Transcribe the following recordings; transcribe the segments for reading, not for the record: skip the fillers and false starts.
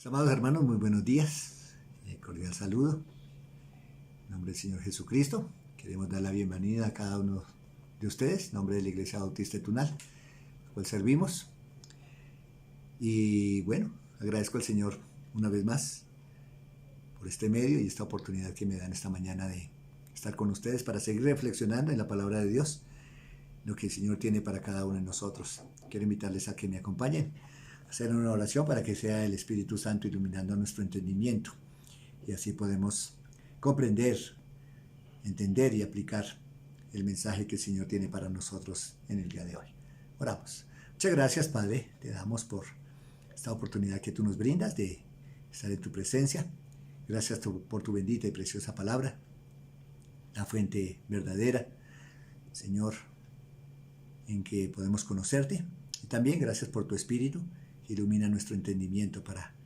Mis amados hermanos, muy buenos días. Cordial saludo. En nombre del Señor Jesucristo, queremos dar la bienvenida a cada uno de ustedes, en nombre de la Iglesia Bautista de Tunal, al cual servimos. Y bueno, agradezco al Señor una vez más por este medio y esta oportunidad que me dan esta mañana de estar con ustedes para seguir reflexionando en la palabra de Dios, lo que el Señor tiene para cada uno de nosotros. Quiero invitarles a que me acompañen, a hacer una oración para que sea el Espíritu Santo iluminando nuestro entendimiento y así podemos comprender, entender y aplicar el mensaje que el Señor tiene para nosotros en el día de hoy. Oramos. Muchas gracias, Padre, te damos por esta oportunidad que tú nos brindas de estar en tu presencia. Gracias por tu bendita y preciosa palabra, la fuente verdadera, Señor, en que podemos conocerte. Y también gracias por tu Espíritu que ilumina nuestro entendimiento para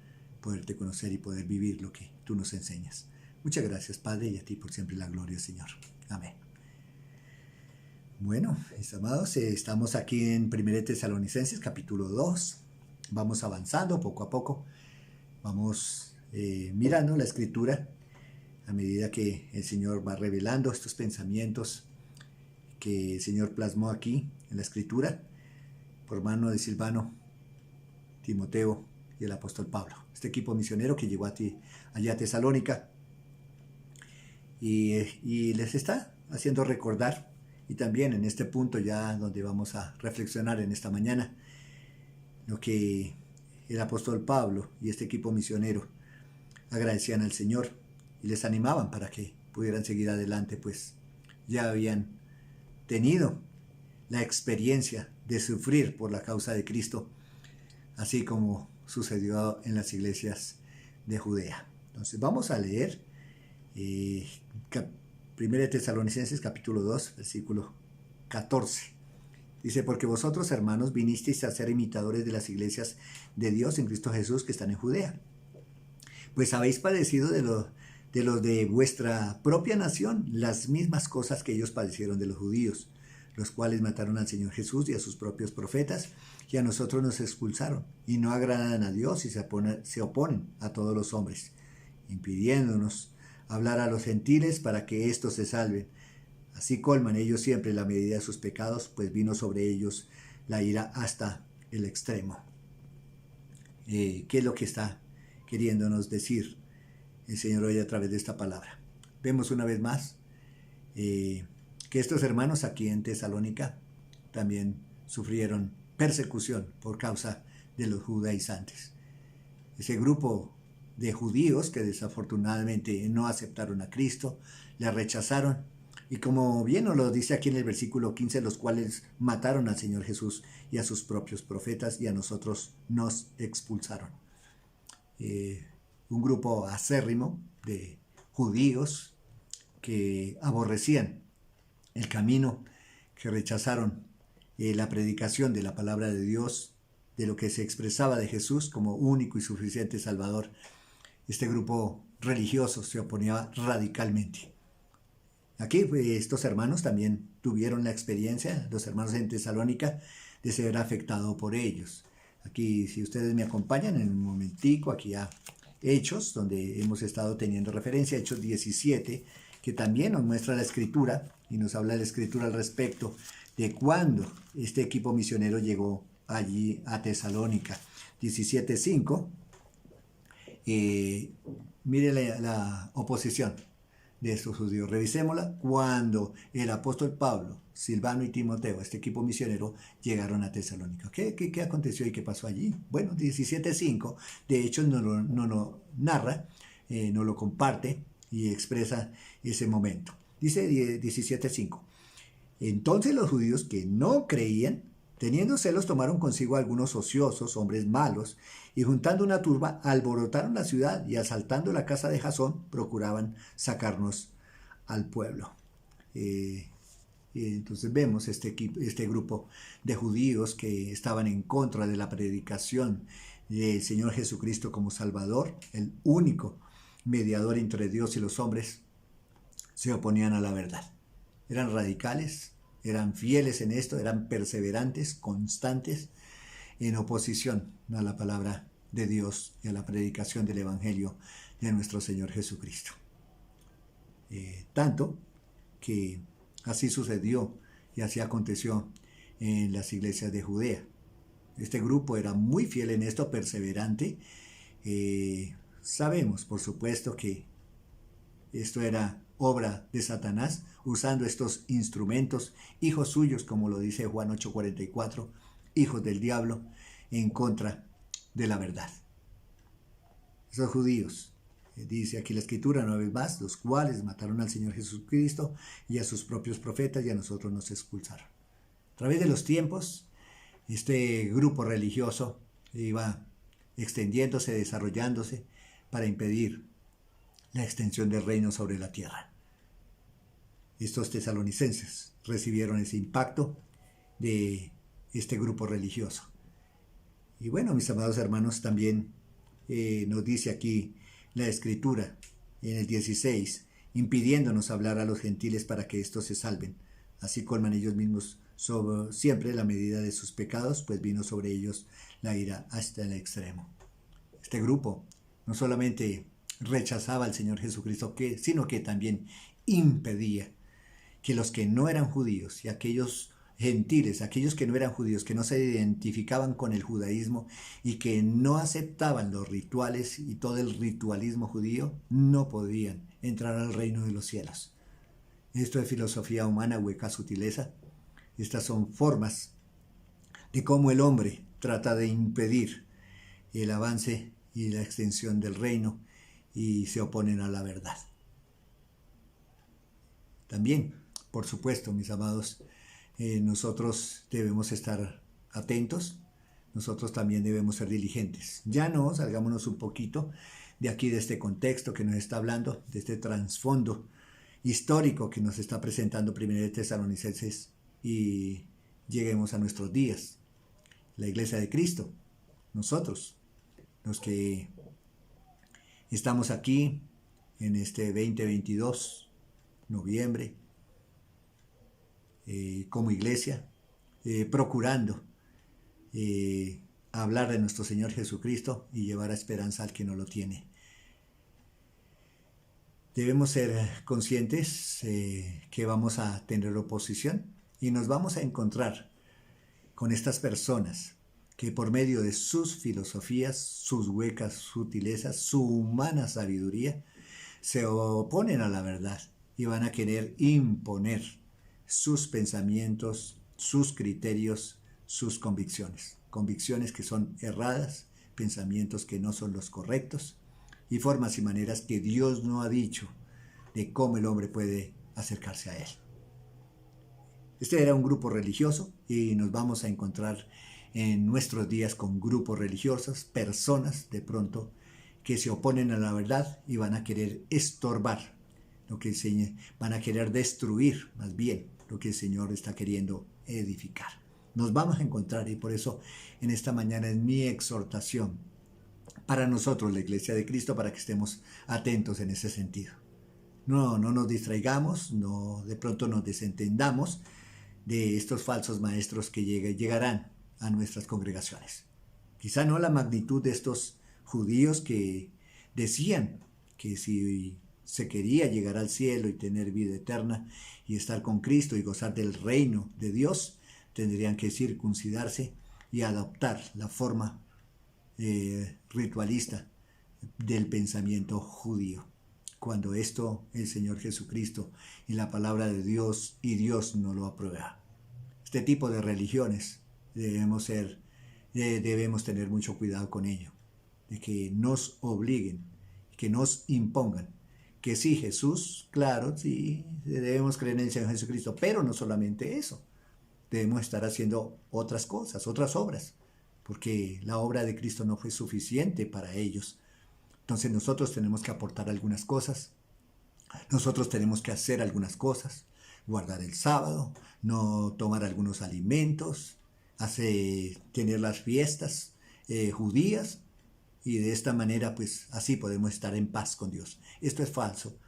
poderte conocer y poder vivir lo que tú nos enseñas. Muchas gracias, Padre, y a ti por siempre la gloria, Señor. Amén. Bueno, mis amados, estamos aquí en 1 Tesalonicenses, capítulo 2. Vamos avanzando poco a poco. Vamos mirando la Escritura a medida que el Señor va revelando estos pensamientos que el Señor plasmó aquí en la Escritura por mano de Silvano, Timoteo y el apóstol Pablo. Este equipo misionero que llegó allá a Tesalónica y les está haciendo recordar, y también en este punto ya donde vamos a reflexionar en esta mañana, lo que el apóstol Pablo y este equipo misionero agradecían al Señor y les animaban para que pudieran seguir adelante, pues ya habían tenido la experiencia de sufrir por la causa de Cristo, así como sucedió en las iglesias de Judea. Entonces vamos a leer 1 Tesalonicenses capítulo 2, versículo 14. Dice: porque vosotros, hermanos, vinisteis a ser imitadores de las iglesias de Dios en Cristo Jesús que están en Judea, pues habéis padecido de los de vuestra propia nación las mismas cosas que ellos padecieron de los judíos, los cuales mataron al Señor Jesús y a sus propios profetas, y a nosotros nos expulsaron, y no agradan a Dios y se oponen a todos los hombres, impidiéndonos hablar a los gentiles para que éstos se salven. Así colman ellos siempre la medida de sus pecados, pues vino sobre ellos la ira hasta el extremo. ¿Qué es lo que está queriéndonos decir el Señor hoy a través de esta palabra? Vemos una vez más que estos hermanos aquí en Tesalónica también sufrieron persecución por causa de los judaizantes. Ese grupo de judíos que desafortunadamente no aceptaron a Cristo, le rechazaron, y como bien nos lo dice aquí en el versículo 15, los cuales mataron al Señor Jesús y a sus propios profetas, y a nosotros nos expulsaron. Un grupo acérrimo de judíos que aborrecían el camino, que rechazaron la predicación de la palabra de Dios, de lo que se expresaba de Jesús como único y suficiente Salvador. Este grupo religioso se oponía radicalmente. Aquí estos hermanos también tuvieron la experiencia, los hermanos en Tesalónica, de ser afectado por ellos. Aquí, si ustedes me acompañan en un momentico, aquí a Hechos, donde hemos estado teniendo referencia, Hechos 17, que también nos muestra la Escritura y nos habla la Escritura al respecto de cuando este equipo misionero llegó allí a Tesalónica. 17:5, mire la oposición de estos judíos. Revisémosla. Cuando el apóstol Pablo, Silvano y Timoteo, este equipo misionero, llegaron a Tesalónica. ¿Qué aconteció y qué pasó allí? Bueno, 17:5, de hecho, no lo narra, no lo comparte y expresa ese momento. Dice 17:5. Entonces los judíos que no creían, teniendo celos, tomaron consigo a algunos ociosos, hombres malos, y juntando una turba, alborotaron la ciudad y asaltando la casa de Jasón, procuraban sacarnos al pueblo. Y entonces vemos este grupo de judíos que estaban en contra de la predicación del Señor Jesucristo como Salvador, el único mediador entre Dios y los hombres, se oponían a la verdad. Eran radicales, eran fieles en esto, eran perseverantes, constantes, en oposición a la palabra de Dios y a la predicación del Evangelio de nuestro Señor Jesucristo. Tanto que así sucedió y así aconteció en las iglesias de Judea. Este grupo era muy fiel en esto, perseverante. Sabemos, por supuesto, que esto era obra de Satanás, usando estos instrumentos, hijos suyos, como lo dice Juan 8:44, hijos del diablo, en contra de la verdad. Esos judíos, dice aquí la Escritura una vez más, los cuales mataron al Señor Jesucristo y a sus propios profetas y a nosotros nos expulsaron. A través de los tiempos, este grupo religioso iba extendiéndose, desarrollándose para impedir la extensión del reino sobre la tierra. Estos tesalonicenses recibieron ese impacto de este grupo religioso. Y bueno, mis amados hermanos, también nos dice aquí la Escritura en el 16, impidiéndonos hablar a los gentiles para que éstos se salven. Así colman ellos mismos siempre la medida de sus pecados, pues vino sobre ellos la ira hasta el extremo. Este grupo no solamente rechazaba al Señor Jesucristo, sino que también impedía que los que no eran judíos y aquellos gentiles, aquellos que no eran judíos, que no se identificaban con el judaísmo y que no aceptaban los rituales y todo el ritualismo judío, no podían entrar al reino de los cielos. Esto es filosofía humana, hueca sutileza. Estas son formas de cómo el hombre trata de impedir el avance y la extensión del reino y se oponen a la verdad. También, por supuesto, mis amados, nosotros debemos estar atentos, nosotros también debemos ser diligentes. Ya no, salgámonos un poquito de aquí, de este contexto que nos está hablando, de este trasfondo histórico que nos está presentando 1 Tesalonicenses, y lleguemos a nuestros días. La Iglesia de Cristo, nosotros, los que estamos aquí en este 2022, noviembre, como iglesia, procurando hablar de nuestro Señor Jesucristo y llevar a esperanza al que no lo tiene. Debemos ser conscientes que vamos a tener oposición y nos vamos a encontrar con estas personas que por medio de sus filosofías, sus huecas sutilezas, su humana sabiduría, se oponen a la verdad y van a querer imponer sus pensamientos, sus criterios, sus convicciones. Convicciones que son erradas, pensamientos que no son los correctos y formas y maneras que Dios no ha dicho de cómo el hombre puede acercarse a Él. Este era un grupo religioso y nos vamos a encontrar en nuestros días con grupos religiosos, personas de pronto que se oponen a la verdad y van a querer estorbar lo que el Señor, van a querer destruir más bien lo que el Señor está queriendo edificar. Nos vamos a encontrar y por eso en esta mañana es mi exhortación para nosotros, la Iglesia de Cristo, para que estemos atentos en ese sentido. No nos distraigamos, no de pronto nos desentendamos de estos falsos maestros que llegarán a nuestras congregaciones. Quizá no la magnitud de estos judíos que decían que si se quería llegar al cielo y tener vida eterna y estar con Cristo y gozar del reino de Dios, tendrían que circuncidarse y adoptar la forma ritualista del pensamiento judío. Cuando esto el Señor Jesucristo y la palabra de Dios y Dios no lo aprueba. Este tipo de religiones debemos tener mucho cuidado con ello, de que nos obliguen, que nos impongan, que sí, Jesús, claro, sí, debemos creer en el Señor Jesucristo, pero no solamente eso, debemos estar haciendo otras cosas, otras obras, porque la obra de Cristo no fue suficiente para ellos. Entonces nosotros tenemos que aportar algunas cosas, nosotros tenemos que hacer algunas cosas, guardar el sábado, no tomar algunos alimentos, tener las fiestas judías, y de esta manera pues así podemos estar en paz con Dios. Esto es falso,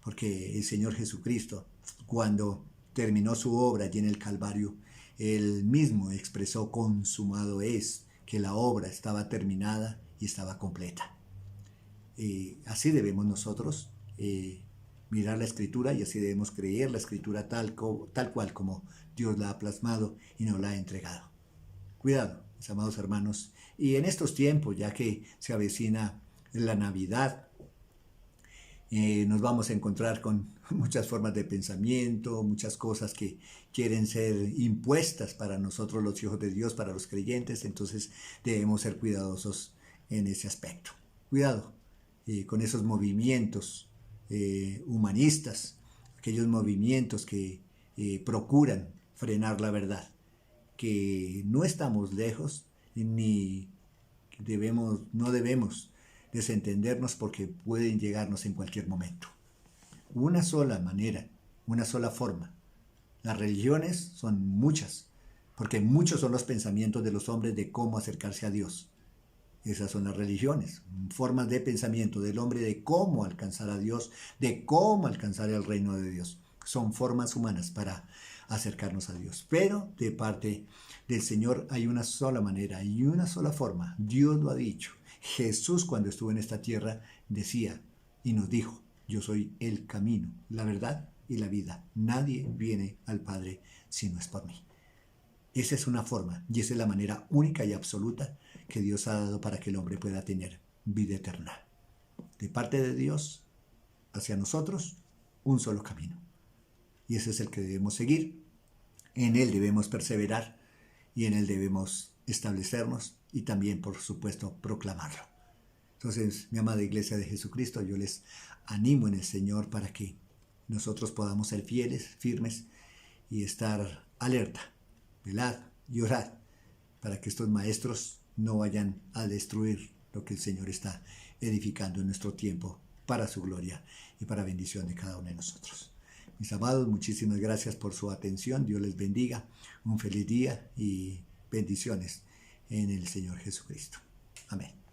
porque el Señor Jesucristo, cuando terminó su obra allí en el Calvario, Él mismo expresó: consumado es, que la obra estaba terminada y estaba completa. Así debemos nosotros mirar la Escritura y así debemos creer la Escritura tal cual como Dios la ha plasmado y nos la ha entregado. Cuidado, mis amados hermanos, y en estos tiempos, ya que se avecina la Navidad, nos vamos a encontrar con muchas formas de pensamiento, muchas cosas que quieren ser impuestas para nosotros los hijos de Dios, para los creyentes, entonces debemos ser cuidadosos en ese aspecto. Cuidado con esos movimientos humanistas, aquellos movimientos que procuran frenar la verdad, que no estamos lejos ni no debemos desentendernos porque pueden llegarnos en cualquier momento. Una sola manera, una sola forma. Las religiones son muchas, porque muchos son los pensamientos de los hombres de cómo acercarse a Dios. Esas son las religiones, formas de pensamiento del hombre de cómo alcanzar a Dios, de cómo alcanzar el reino de Dios. Son formas humanas para acercarnos a Dios. Pero de parte del Señor hay una sola manera y una sola forma. Dios lo ha dicho. Jesús, cuando estuvo en esta tierra, decía y nos dijo: yo soy el camino, la verdad y la vida. Nadie viene al Padre si no es por mí. Esa es una forma y esa es la manera única y absoluta que Dios ha dado para que el hombre pueda tener vida eterna. De parte de Dios hacia nosotros, un solo camino. Y ese es el que debemos seguir. En él debemos perseverar y en él debemos establecernos y también, por supuesto, proclamarlo. Entonces, mi amada Iglesia de Jesucristo, yo les animo en el Señor para que nosotros podamos ser fieles, firmes y estar alerta. Velad y orad para que estos maestros no vayan a destruir lo que el Señor está edificando en nuestro tiempo para su gloria y para bendición de cada uno de nosotros. Mis amados, muchísimas gracias por su atención. Dios les bendiga. Un feliz día y bendiciones en el Señor Jesucristo. Amén.